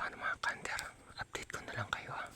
paano mga kanter, update ko na lang kayo ha.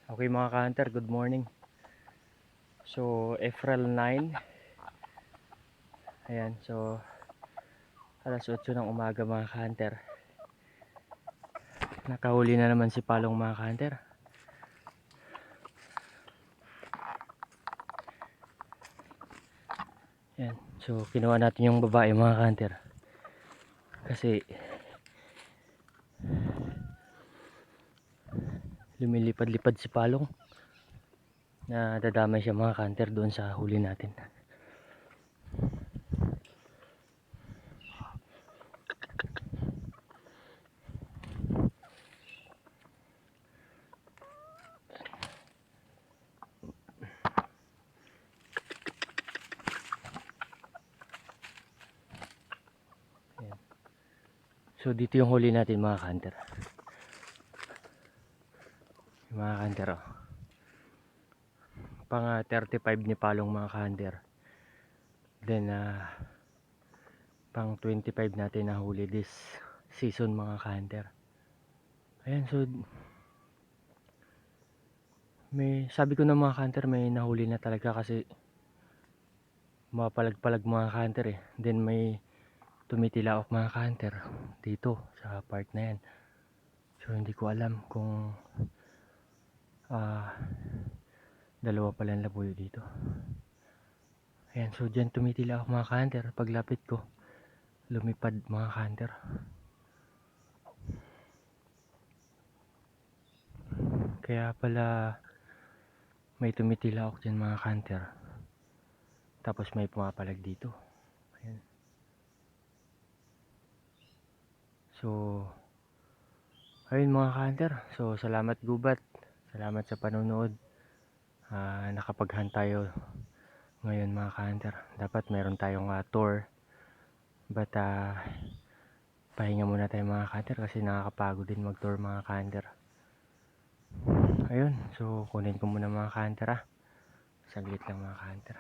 Okay mga ka-hunter, good morning. So April 9. Ayan, so alas 8 ng umaga mga ka-hunter. Nakahuli na naman si Palong mga ka-hunter. Ayan, so kinuha natin yung babae mga ka-hunter. Kasi lumilipad-lipad si Palong. Na dadamay siya mga ka-hunter doon sa huli natin. Ayan. So dito yung huli natin mga ka-hunter. Mga ka-hunter oh. Pang 35 ni Palong mga ka-hunter. Then pang 25 natin na huli this season mga ka-hunter. Ayan, so may sabi ko na mga ka-hunter, may nahuli na talaga kasi mapalag-palag mga ka-hunter eh. Then may tumitilaok mga ka-hunter dito sa part na yan. So hindi ko alam kung dalawa pala ang labuyo dito. Ayan, so dyan tumitilaok mga ka-hunter. Paglapit ko, lumipad mga ka-hunter. Kaya pala may tumitilaok dyan mga ka-hunter. Tapos may pumapalag dito. Ayan. So ayun mga ka-hunter. So salamat gubat. Salamat sa panonood. Nakapag-hunt tayo ngayon mga ka-hunter. Dapat meron tayong tour. But pahinga muna tayo mga ka-hunter kasi nakakapagod din mag-tour mga ka-hunter. Ayun, so kunin ko muna mga ka-hunter Saglit lang mga ka-hunter.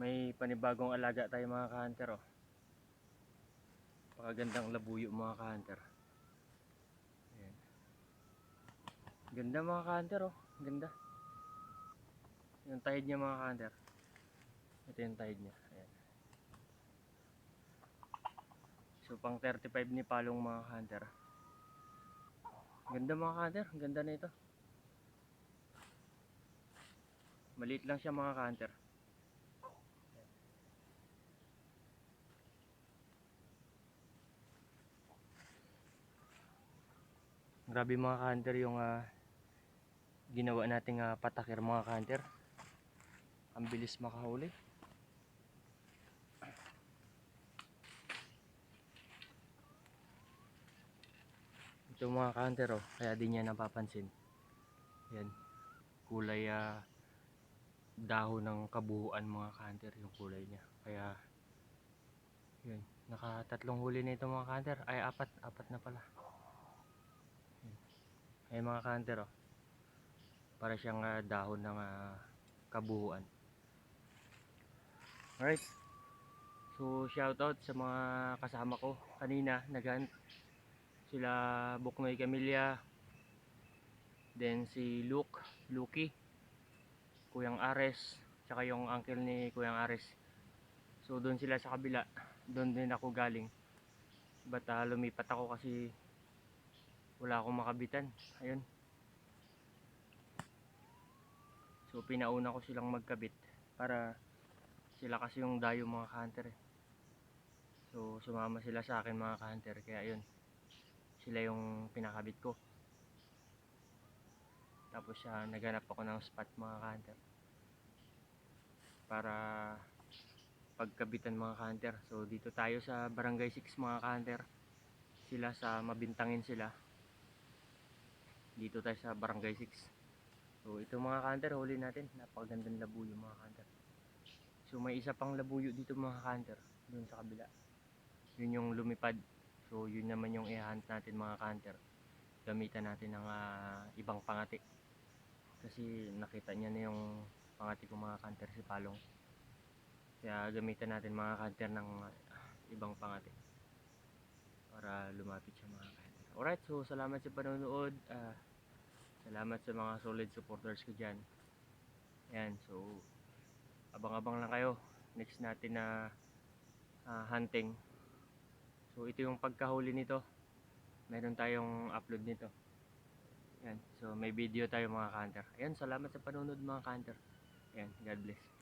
May panibagong alaga tayo mga ka-hunter Pakagandang labuyo mga ka-hunter. Ayan. Ganda mga ka-hunter Ganda. Yung tide niya mga ka-hunter. Ito yung tide niya. Ayan. So pang 35 ni palong mga ka-hunter. Ganda mga ka-hunter. Ganda na ito. Maliit lang siya mga ka-hunter. Grabe mga ka-hunter yung ginawa nating patakir mga ka-hunter. Ang bilis makahuli. Ito mga ka-hunter kaya di niya napapansin. Yan. Kulay dahon ng kabuuan mga ka-hunter yung kulay niya. Kaya yun. Nakatatlong huli na ito mga ka-hunter. Ay apat na pala. Ay mga ka-hunter para siyang dahon ng kabuuan. Alright. So shoutout sa mga kasama ko kanina naghunt. Sila Buknoy Camilla, then si Lucky, Kuyang Ares, tsaka yung uncle ni Kuyang Ares. So doon sila sa kabila, doon din ako galing. But lumipat ako kasi wala akong makabitan. Ayun. So pinauna ko silang magkabit para sila kasi yung dayo mga ka-hunter So sumama sila sa akin mga ka-hunter kaya ayun. Sila yung pinakabit ko. Tapos naghanap ako ng spot mga ka-hunter para pagkabitan mga ka-hunter. So dito tayo sa Barangay 6 mga ka-hunter. Sila sa Mabintangin sila. Dito tayo sa Barangay 6. So ito mga ka-hunter, huli natin. Napakagandang labuyo mga ka-hunter. So may isa pang labuyo dito mga ka-hunter, doon sa kabila. Yun yung lumipad. So yun naman yung i-hunt natin mga ka-hunter. Gamitan natin ng ibang pangati. Kasi nakita niya na yung pangati ko mga ka-hunter si Palong. Kaya gamitan natin mga ka-hunter ng ibang pangati para lumapit siya mga ka-hunter. Alright, so salamat sa panonood. Salamat sa mga solid supporters ko dyan. Ayan, so abang-abang lang kayo. Next natin na hunting. So ito yung pagkahuli nito. Meron tayong upload nito. Ayan, so may video tayo mga ka-hunter. Ayan, salamat sa panonood mga ka-hunter. Ayan, God bless.